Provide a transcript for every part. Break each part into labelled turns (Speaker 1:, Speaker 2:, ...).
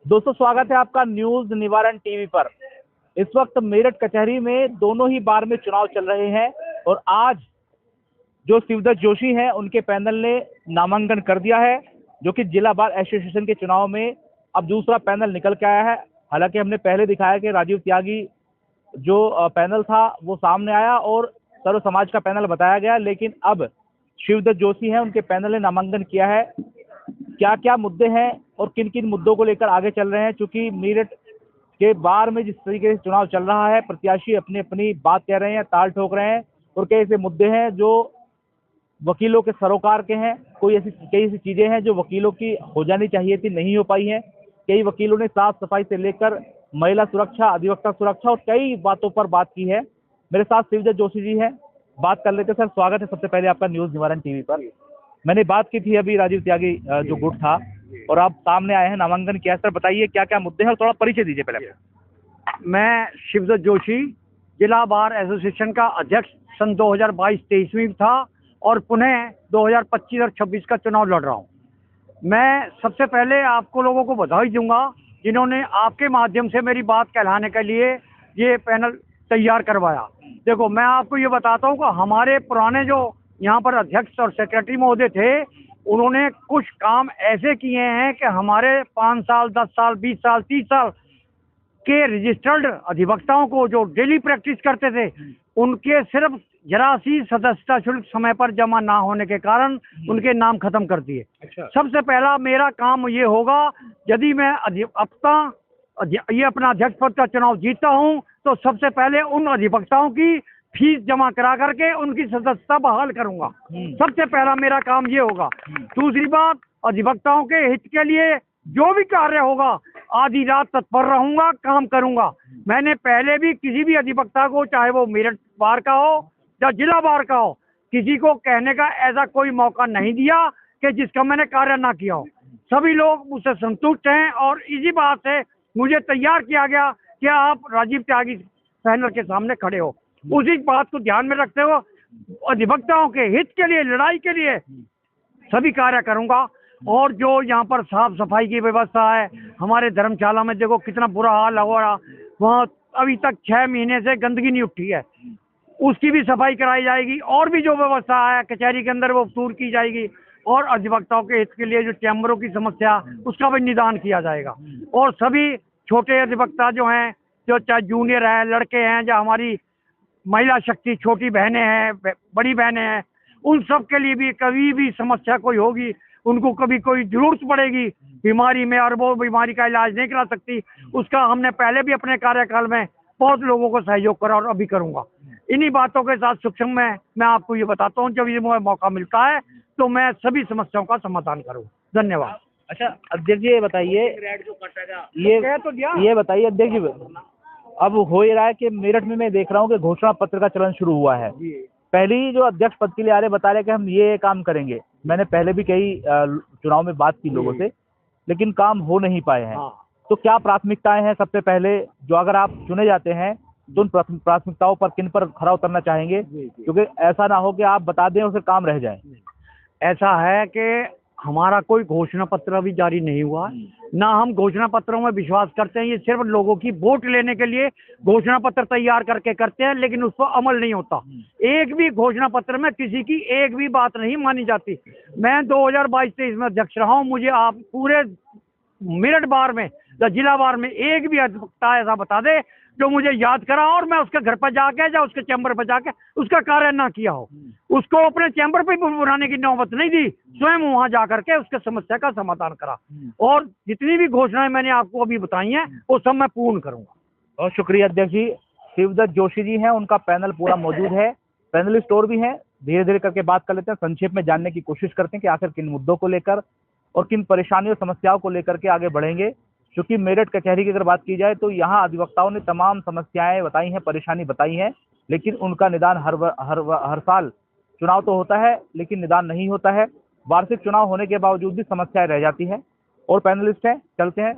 Speaker 1: दोस्तों, स्वागत है आपका न्यूज निवारण टीवी पर। इस वक्त मेरठ कचहरी में दोनों ही बार में चुनाव चल रहे हैं और आज जो शिवदत्त जोशी हैं उनके पैनल ने नामांकन कर दिया है, जो कि जिला बार एसोसिएशन के चुनाव में अब दूसरा पैनल निकल के आया है। हालांकि हमने पहले दिखाया कि राजीव त्यागी जो पैनल था वो सामने आया और सर्व समाज का पैनल बताया गया, लेकिन अब शिवदत्त जोशी हैं, उनके पैनल ने नामांकन किया है। क्या क्या मुद्दे हैं और किन किन मुद्दों को लेकर आगे चल रहे हैं, क्योंकि मेरठ के बार में जिस तरीके से चुनाव चल रहा है, प्रत्याशी अपनी अपनी बात कह रहे हैं, ताल ठोक रहे हैं और कई ऐसे मुद्दे हैं जो वकीलों के सरोकार के हैं। कई ऐसी चीजें हैं जो वकीलों की हो जानी चाहिए थी, नहीं हो पाई हैं। कई वकीलों ने साफ सफाई से लेकर महिला सुरक्षा, अधिवक्ता सुरक्षा और कई बातों पर बात की है। मेरे साथ शिवदत्त जोशी जी हैं, बात कर लेते हैं। सर, स्वागत है सबसे पहले आपका न्यूज निवारण टीवी पर। मैंने बात की थी अभी राजीव त्यागी जो गुट था, और आप सामने आए हैं, नामांकन किया। सर बताइए क्या क्या मुद्दे हैं और थोड़ा परिचय दीजिए पहले।
Speaker 2: मैं शिवदत्त जोशी, जिला बार एसोसिएशन का अध्यक्ष सन 2022-23 में था और पुनः 2025 और 26 का चुनाव लड़ रहा हूं। मैं सबसे पहले आपको लोगों को बधाई दूंगा जिन्होंने आपके माध्यम से मेरी बात कहलाने के लिए ये पैनल तैयार करवाया। देखो, मैं आपको ये बताता हूँ कि हमारे पुराने जो यहाँ पर अध्यक्ष और सेक्रेटरी महोदय थे, उन्होंने कुछ काम ऐसे किए हैं कि हमारे 5 साल, 10 साल, 20 साल, 30 साल के रजिस्टर्ड अधिवक्ताओं को जो डेली प्रैक्टिस करते थे, उनके सिर्फ जरा सी सदस्यता शुल्क समय पर जमा ना होने के कारण उनके नाम खत्म कर दिए। सबसे पहला मेरा काम ये होगा, यदि मैं ये अपना अध्यक्ष पद का चुनाव जीतता हूं, तो सबसे पहले उन अधिवक्ताओं की फीस जमा करा करके उनकी सदस्यता बहाल करूंगा। सबसे पहला मेरा काम ये होगा। दूसरी बात, अधिवक्ताओं के हित के लिए जो भी कार्य होगा आधी रात तत्पर रहूंगा, काम करूंगा। मैंने पहले भी किसी भी अधिवक्ता को, चाहे वो मेरठ बार का हो या जिला बार का हो, किसी को कहने का ऐसा कोई मौका नहीं दिया कि जिसका मैंने कार्य ना किया हो। सभी लोग मुझसे संतुष्ट हैं और इसी बात से मुझे तैयार किया गया कि आप राजीव त्यागी पैनल के सामने खड़े हो। उसी बात को ध्यान में रखते हुए अधिवक्ताओं के हित के लिए, लड़ाई के लिए सभी कार्य करूंगा। और जो यहाँ पर साफ सफाई की व्यवस्था है, हमारे धर्मशाला में देखो कितना बुरा हाल हो रहा, वहाँ अभी तक 6 महीने से गंदगी नहीं उठी है, उसकी भी सफाई कराई जाएगी। और भी जो व्यवस्था है कचहरी के अंदर वो दूर की जाएगी। और अधिवक्ताओं के हित के लिए जो चैम्बरों की समस्या, उसका भी निदान किया जाएगा। और सभी छोटे अधिवक्ता जो हैं, जो चाहे जूनियर हैं, लड़के हैं, या हमारी महिला शक्ति छोटी बहनें हैं, बड़ी बहनें हैं, उन सब के लिए भी कभी भी समस्या कोई होगी, उनको कभी कोई जरूरत पड़ेगी बीमारी में और वो बीमारी का इलाज नहीं करा सकती, उसका हमने पहले भी अपने कार्यकाल में बहुत लोगों को सहयोग करा और अभी करूंगा। इन्हीं बातों के साथ सूक्ष्म में मैं आपको ये बताता हूँ, जब ये मुझे मौका मिलता है तो मैं सभी समस्याओं का समाधान करूँ। धन्यवाद।
Speaker 1: अच्छा अध्यक्ष जी, ये बताइए, ये बताइए अध्यक्ष जी, अब हो ये रहा है कि मेरठ में मैं देख रहा हूँ कि घोषणा पत्र का चलन शुरू हुआ है। पहली जो अध्यक्ष पद के लिए आ रहे बता रहे कि हम ये काम करेंगे। मैंने पहले भी कई चुनाव में बात की लोगों से, लेकिन काम हो नहीं पाए हैं। तो क्या प्राथमिकताएं हैं सबसे पहले, जो अगर आप चुने जाते हैं तो उन प्राथमिकताओं पर किन पर खरा उतरना चाहेंगे, क्योंकि ऐसा ना हो कि आप बता दें और फिर काम रह जाए।
Speaker 2: ऐसा है कि हमारा कोई घोषणा पत्र अभी जारी नहीं हुआ, ना हम घोषणा पत्रों में विश्वास करते हैं। ये सिर्फ लोगों की वोट लेने के लिए घोषणा पत्र तैयार करके करते हैं, लेकिन उस पर अमल नहीं होता। एक भी घोषणा पत्र में किसी की एक भी बात नहीं मानी जाती। मैं 2022-23 में अध्यक्ष रहा हूँ, मुझे आप पूरे मेरठ बार में या जिला बार में एक भी अधिवक्ता ऐसा बता दे जो मुझे याद करा और मैं उसके घर पर जाके या उसके चैम्बर पर जाके उसका कार्य ना किया हो। उसको अपने चैम्बर पे बुलाने की नौबत नहीं दी, स्वयं वहां जाकर के उसके समस्या का समाधान करा। और जितनी भी घोषणाएं मैंने आपको अभी बताई हैं वो सब मैं पूर्ण करूंगा।
Speaker 1: बहुत शुक्रिया अध्यक्ष जी। शिवदत्त जोशी जी हैं, उनका पैनल पूरा मौजूद है, पैनलिस्ट और भी हैं। धीरे धीरे करके बात कर लेते हैं, संक्षेप में जानने की कोशिश करते हैं कि आखिर किन मुद्दों को लेकर और किन परेशानियों समस्याओं को लेकर के आगे बढ़ेंगे। क्योंकि मेरठ कचहरी की अगर बात की जाए तो यहाँ अधिवक्ताओं ने तमाम समस्याएं बताई हैं, परेशानी बताई है, लेकिन उनका निदान हर साल चुनाव तो होता है लेकिन निदान नहीं होता है। वार्षिक चुनाव होने के बावजूद भी समस्याएं रह जाती है। और पैनलिस्ट हैं, चलते हैं।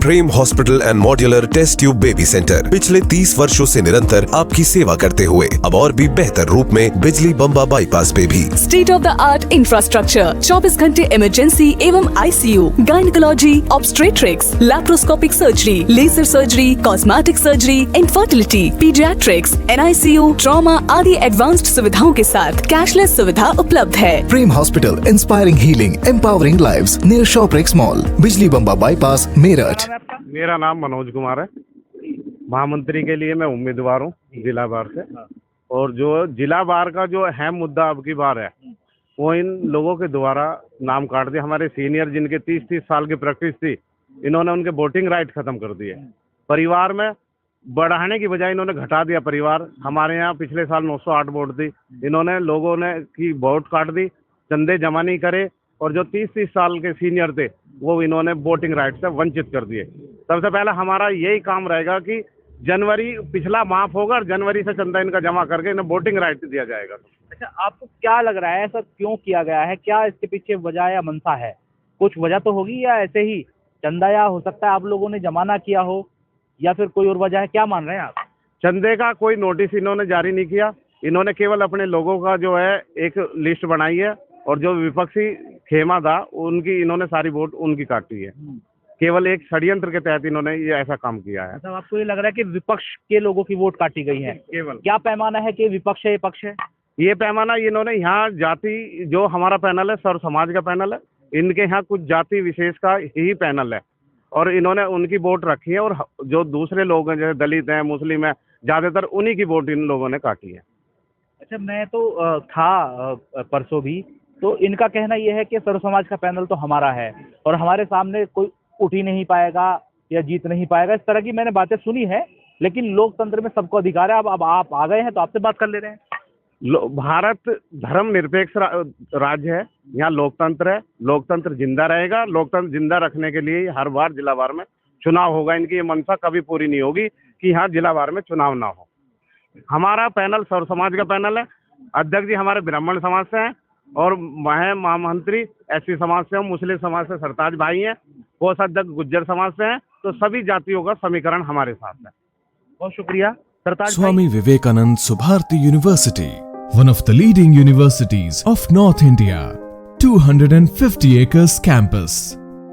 Speaker 3: Prem hospital and modular test tube baby centre पिछले 30 वर्षों से निरंतर आपकी सेवा करते हुए अब और भी बेहतर रूप में बिजली बम्बा बाईपास पे भी।
Speaker 4: State of the art infrastructure, 24 घंटे इमरजेंसी एवं ICU, gynaecology, obstetrics, laparoscopic surgery, laser surgery, cosmetic surgery, infertility, paediatrics, NICU, trauma आदि एडवांस्ड सुविधाओं के साथ कैशलेस सुविधा उपलब्ध है।
Speaker 5: Prem hospital, inspiring healing, empowering lives, near Shoprix mall, Bijli Bamba bypass, Meerut.
Speaker 6: मेरा नाम मनोज कुमार है। महामंत्री के लिए मैं उम्मीदवार हूँ जिला बार से। और जो जिला बार का जो अहम मुद्दा अब की बार है वो इन लोगों के द्वारा नाम काट दिया। हमारे सीनियर जिनके 30-30 साल की प्रैक्टिस थी, इन्होंने उनके वोटिंग राइट खत्म कर दिए। परिवार में बढ़ाने की बजाय इन्होंने घटा दिया परिवार। हमारे यहाँ पिछले साल 908 वोट थी, इन्होंने लोगों ने की वोट काट दी, चंदे जमा नहीं करे और जो 30-30 साल के सीनियर थे वो इन्होंने वोटिंग राइट से वंचित कर दिए। सबसे पहला हमारा यही काम रहेगा कि जनवरी पिछला माफ होगा और जनवरी से चंदा इनका जमा करके इन्हें वोटिंग राइट दिया जाएगा।
Speaker 1: अच्छा, आपको क्या लग रहा है ऐसा क्यों किया गया है? क्या इसके पीछे वजह या मंशा है? कुछ वजह तो होगी या ऐसे ही चंदा, या हो सकता है आप लोगों ने जमा ना किया हो, या फिर कोई और वजह है? क्या मान रहे हैं आप?
Speaker 6: चंदे का कोई नोटिस इन्होंने जारी नहीं किया। इन्होंने केवल अपने लोगों का जो है एक लिस्ट बनाई है और जो विपक्षी खेमा था उनकी इन्होंने सारी वोट उनकी काटी है। केवल एक षड्यंत्र के तहत इन्होंने ये ऐसा काम किया है।
Speaker 1: मतलब आपको ये लग रहा है कि विपक्ष के लोगों की वोट काटी गई है?
Speaker 6: केवल
Speaker 1: क्या पैमाना है कि विपक्ष है, ये पक्ष है?
Speaker 6: ये पैमाना इन्होंने यहाँ जाति, जो हमारा पैनल है सर्व समाज का पैनल है, इनके यहाँ कुछ जाति विशेष का ही पैनल है और इन्होंने उनकी वोट रखी है। और जो दूसरे लोग हैं जैसे दलित हैं, मुस्लिम हैं, ज्यादातर उन्हीं की वोट इन लोगों ने काटी है।
Speaker 1: अच्छा, मैं तो था परसों भी, तो इनका कहना यह है कि सर्व समाज का पैनल तो हमारा है और हमारे सामने कोई उठ ही नहीं पाएगा या जीत नहीं पाएगा। इस तरह की मैंने बातें सुनी है, लेकिन लोकतंत्र में सबको अधिकार है। अब आप आ गए हैं तो आपसे बात कर ले रहे हैं।
Speaker 6: भारत धर्मनिरपेक्ष राज्य है, यहाँ लोकतंत्र है, लोकतंत्र जिंदा रहेगा। लोकतंत्र जिंदा रखने के लिए हर बार जिलावार में चुनाव होगा। इनकी ये मंशा कभी पूरी नहीं होगी कि यहाँ जिलावार में चुनाव ना हो। हमारा पैनल सर्व समाज का पैनल है। अध्यक्ष जी हमारे ब्राह्मण समाज से हैं और महामंत्री एससी समाज से, मुस्लिम समाज से सरताज भाई हैं, कोषाध्यक्ष गुज्जर समाज से हैं। तो सभी जातियों का समीकरण हमारे साथ है।
Speaker 1: बहुत शुक्रिया सरताज
Speaker 7: Swami Vivekanand Subharti University, one of the leading universities of North India. 250 acres campus,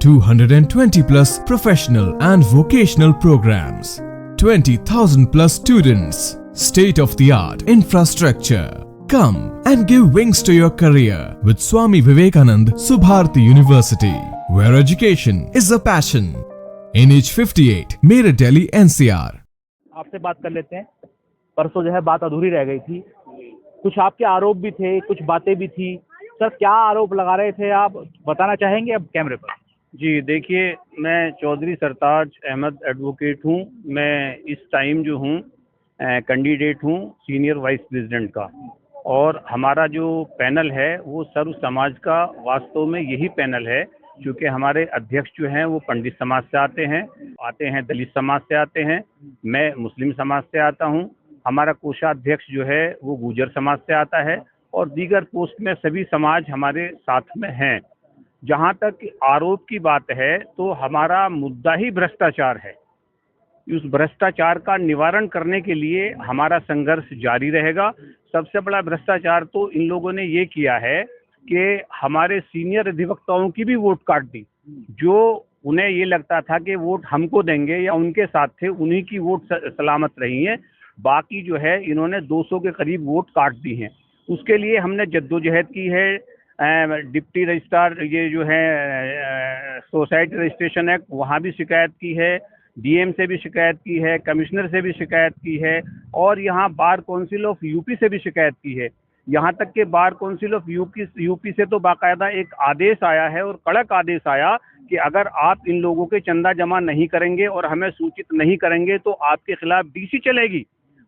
Speaker 7: 220 plus professional and vocational programs, 20,000 plus students, state of the art infrastructure. Come and give wings to your career with Swami Vivekanand Subharti University, where education is a passion. NH58, Meerut, Delhi, NCR.
Speaker 1: आपसे बात कर लेते हैं। परसों जो है बात अधूरी रह गई थी, कुछ आपके आरोप भी थे, कुछ बातें भी थी। सर, क्या आरोप लगा रहे थे आप बताना चाहेंगे अब कैमरे पर?
Speaker 8: जी देखिए, मैं चौधरी सरताज अहमद एडवोकेट हूँ। मैं इस टाइम जो हूँ कैंडिडेट हूँ सीनियर वाइस प्रेसिडेंट का, और हमारा जो पैनल है वो सर्व समाज का वास्तव में यही पैनल है, क्योंकि हमारे अध्यक्ष जो हैं वो पंडित समाज से आते हैं, दलित समाज से आते हैं, मैं मुस्लिम समाज से आता हूं, हमारा कोषाध्यक्ष जो है वो गुर्जर समाज से आता है और दीगर पोस्ट में सभी समाज हमारे साथ में हैं। जहां तक आरोप की बात है तो हमारा मुद्दा ही भ्रष्टाचार है। उस भ्रष्टाचार का निवारण करने के लिए हमारा संघर्ष जारी रहेगा। सबसे बड़ा भ्रष्टाचार तो इन लोगों ने ये किया है कि हमारे सीनियर अधिवक्ताओं की भी वोट काट दी। जो उन्हें ये लगता था कि वोट हमको देंगे या उनके साथ थे, उन्हीं की वोट सलामत रही है। बाकी जो है इन्होंने 200 के करीब वोट काट दी हैं। उसके लिए हमने जद्दोजहद की है। डिप्टी रजिस्ट्रार ये जो है सोसाइटी रजिस्ट्रेशन एक्ट, वहाँ भी शिकायत की है, डीएम से भी शिकायत की है, कमिश्नर से भी शिकायत की है और यहाँ बार काउंसिल ऑफ यूपी से भी शिकायत की है। यहाँ तक कि बार काउंसिल ऑफ यूपी से तो बाकायदा एक आदेश आया है और कड़क आदेश आया कि अगर आप इन लोगों के चंदा जमा नहीं करेंगे और हमें सूचित नहीं करेंगे तो आपके खिलाफ डीसी चलेगी।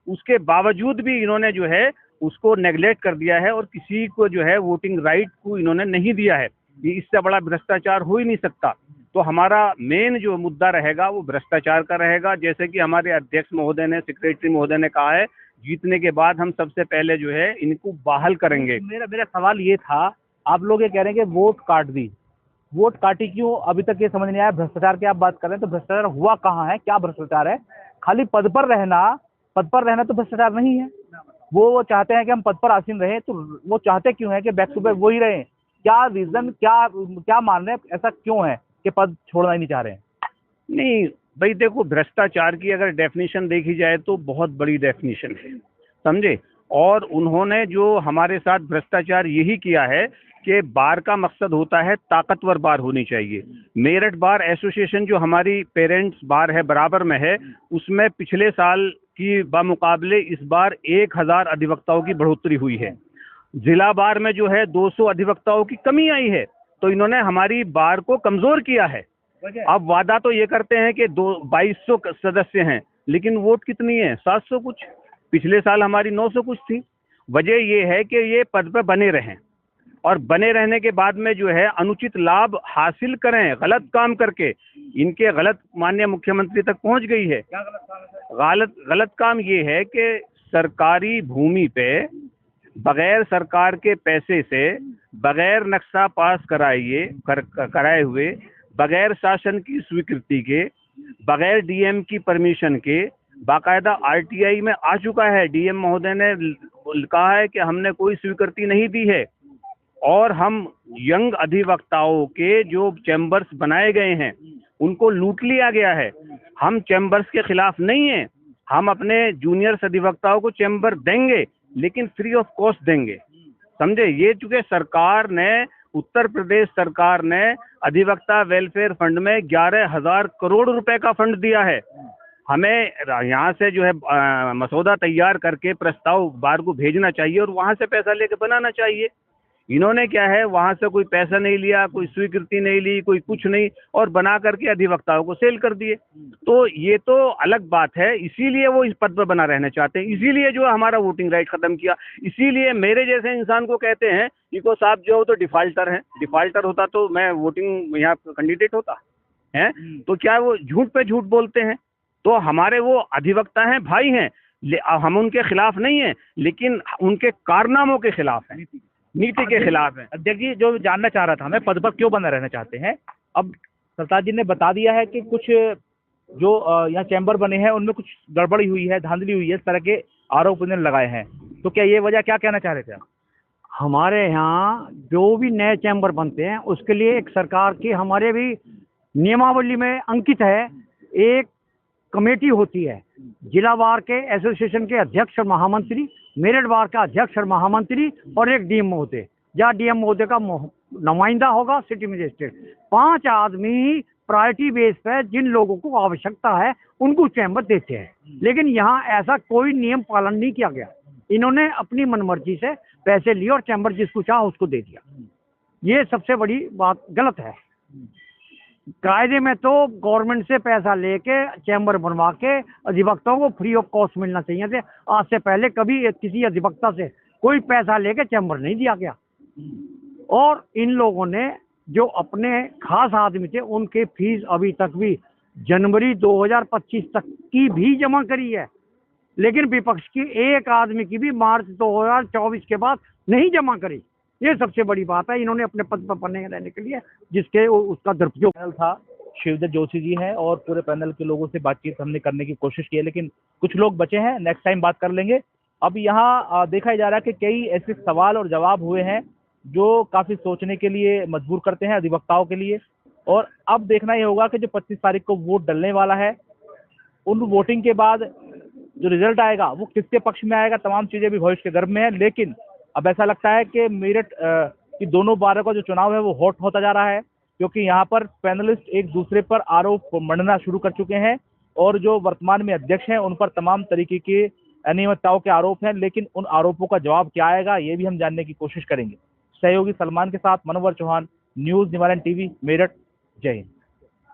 Speaker 8: उसके बावजूद भी इन्होंने जो है उसको नेगलेक्ट कर दिया है और किसी को जो है वोटिंग राइट को इन्होंने नहीं दिया है। ये इससे बड़ा भ्रष्टाचार हो ही नहीं सकता। तो हमारा मेन जो मुद्दा रहेगा वो भ्रष्टाचार का रहेगा। जैसे कि हमारे अध्यक्ष महोदय ने, सेक्रेटरी महोदय ने कहा है, जीतने के बाद हम सबसे पहले जो है इनको बहाल करेंगे।
Speaker 1: मेरा सवाल ये था, आप लोग ये कह रहे हैं कि वोट काट दी, वोट काटी क्यों, अभी तक ये समझ नहीं आया। भ्रष्टाचार की आप बात कर रहे हैं तो भ्रष्टाचार हुआ कहाँ है, क्या भ्रष्टाचार है? खाली पद पर रहना तो भ्रष्टाचार नहीं है। वो चाहते हैं कि हम पद पर आसीन रहें, तो वो चाहते क्यों है कि बैक टू बैक वो ही रहें? क्या रीजन, क्या मान रहे हैं, ऐसा क्यों है कि पद छोड़ना ही नहीं चाह रहे हैं?
Speaker 8: नहीं भाई देखो, भ्रष्टाचार की अगर डेफिनेशन देखी जाए तो बहुत बड़ी डेफिनेशन है, समझे। और उन्होंने जो हमारे साथ भ्रष्टाचार यही किया है कि बार का मकसद होता है ताकतवर बार होनी चाहिए। मेरठ बार एसोसिएशन जो हमारी पेरेंट्स बार है, बराबर में है, उसमें पिछले साल की बामुकाबले इस बार 1000 अधिवक्ताओं की बढ़ोतरी हुई है। जिला बार में जो है 200 अधिवक्ताओं की कमी आई है। तो इन्होंने हमारी बार को कमजोर किया है। अब वादा तो ये करते हैं कि 2200 सदस्य हैं, लेकिन वोट कितनी है? 700 कुछ। पिछले साल हमारी 900 कुछ थी। वजह ये है कि ये पद पे बने रहें, और बने रहने के बाद में जो है अनुचित लाभ हासिल करें गलत काम करके। इनके गलत माननीय मुख्यमंत्री तक पहुंच गई है। गलत काम ये है कि सरकारी भूमि पे बगैर सरकार के पैसे से, बगैर नक्शा पास कराए हुए, बगैर शासन की स्वीकृति के, बगैर डीएम की परमिशन के, बाकायदा आरटीआई में आ चुका है। डीएम महोदय ने कहा है कि हमने कोई स्वीकृति नहीं दी है। और हम यंग अधिवक्ताओं के जो चैम्बर्स बनाए गए हैं उनको लूट लिया गया है। हम चैम्बर्स के खिलाफ नहीं हैं, हम अपने जूनियर अधिवक्ताओं को चैम्बर देंगे, लेकिन फ्री ऑफ कॉस्ट देंगे, समझे। ये चूंकि सरकार ने, उत्तर प्रदेश सरकार ने अधिवक्ता वेलफेयर फंड में 11,000 करोड़ रुपए का फंड दिया है। हमें यहाँ से जो है मसौदा तैयार करके प्रस्ताव बार को भेजना चाहिए और वहाँ से पैसा लेके बनाना चाहिए। इन्होंने क्या है, वहाँ से कोई पैसा नहीं लिया, कोई स्वीकृति नहीं ली, कोई कुछ नहीं, और बना करके अधिवक्ताओं को सेल कर दिए। तो ये तो अलग बात है। इसीलिए वो इस पद पर बना रहना चाहते हैं, इसीलिए जो हमारा वोटिंग राइट खत्म किया। इसीलिए मेरे जैसे इंसान को कहते हैं इको साहब जो तो डिफाल्टर हैं। डिफाल्टर होता तो मैं वोटिंग यहाँ कैंडिडेट होता है। तो क्या वो झूठ पे झूठ बोलते हैं? तो हमारे वो अधिवक्ता हैं, भाई हैं, हम उनके खिलाफ नहीं हैं, लेकिन उनके कारनामों के खिलाफ हैं, नीति के खिलाफ है।
Speaker 1: अध्यक्ष जी, जो जानना चाह रहा था मैं, पद पर क्यों बना रहना चाहते हैं? अब सरताज जी ने बता दिया है कि कुछ जो यहाँ चैम्बर बने हैं उनमें कुछ गड़बड़ी हुई है, धांधली हुई है, इस तरह के आरोप उन्होंने लगाए हैं। तो क्या ये वजह, क्या कहना चाह रहे थे आप?
Speaker 2: हमारे यहाँ जो भी नए चैम्बर बनते हैं उसके लिए एक सरकार की हमारे भी नियमावली में अंकित है, एक कमेटी होती है। जिला बार के एसोसिएशन के अध्यक्ष और महामंत्री, मेरठ बार का अध्यक्ष और महामंत्री, और एक डीएम महोदय, या डीएम महोदय का नुमाइंदा होगा सिटी मजिस्ट्रेट। 5 आदमी प्रायोरिटी बेस पे जिन लोगों को आवश्यकता है उनको चैम्बर देते हैं। लेकिन यहाँ ऐसा कोई नियम पालन नहीं किया गया। इन्होंने अपनी मनमर्जी से पैसे लिए और चैम्बर जिसको चाहा उसको दे दिया। ये सबसे बड़ी बात गलत है। कायदे में तो गवर्नमेंट से पैसा लेके चैम्बर बनवा के अधिवक्ताओं को फ्री ऑफ कॉस्ट मिलना चाहिए थे। आज से पहले कभी किसी अधिवक्ता से कोई पैसा लेके चैम्बर नहीं दिया गया। और इन लोगों ने जो अपने खास आदमी थे उनके फीस अभी तक भी जनवरी 2025 तक की भी जमा करी है, लेकिन विपक्ष की एक आदमी की भी मार्च 2024 के बाद नहीं जमा करी। ये सबसे बड़ी बात है। इन्होंने अपने पद पर बने रहने के लिए जिसके उसका दुरुपयोग
Speaker 1: पैनल था, शिवदत्त जोशी जी हैं, और पूरे पैनल के लोगों से बातचीत हमने करने की कोशिश की है, लेकिन कुछ लोग बचे हैं, नेक्स्ट टाइम बात कर लेंगे। अब यहाँ देखा जा रहा है कि कई ऐसे सवाल और जवाब हुए हैं जो काफी सोचने के लिए मजबूर करते हैं अधिवक्ताओं के लिए। और अब देखना ये होगा कि जो 25 तारीख को वोट डलने वाला है, उन वोटिंग के बाद जो रिजल्ट आएगा वो किसके पक्ष में आएगा, तमाम चीजें भी भविष्य के गर्भ में है। लेकिन अब ऐसा लगता है कि मेरठ की दोनों बारों का जो चुनाव है वो हॉट होता जा रहा है, क्योंकि यहाँ पर पैनलिस्ट एक दूसरे पर आरोप मढ़ना शुरू कर चुके हैं, और जो वर्तमान में अध्यक्ष हैं उन पर तमाम तरीके के अनियमितताओं के आरोप हैं। लेकिन उन आरोपों का जवाब क्या आएगा ये भी हम जानने की कोशिश करेंगे। सहयोगी सलमान के साथ मनोवर चौहान, न्यूज निवारण टीवी, मेरठ। जय हिंद।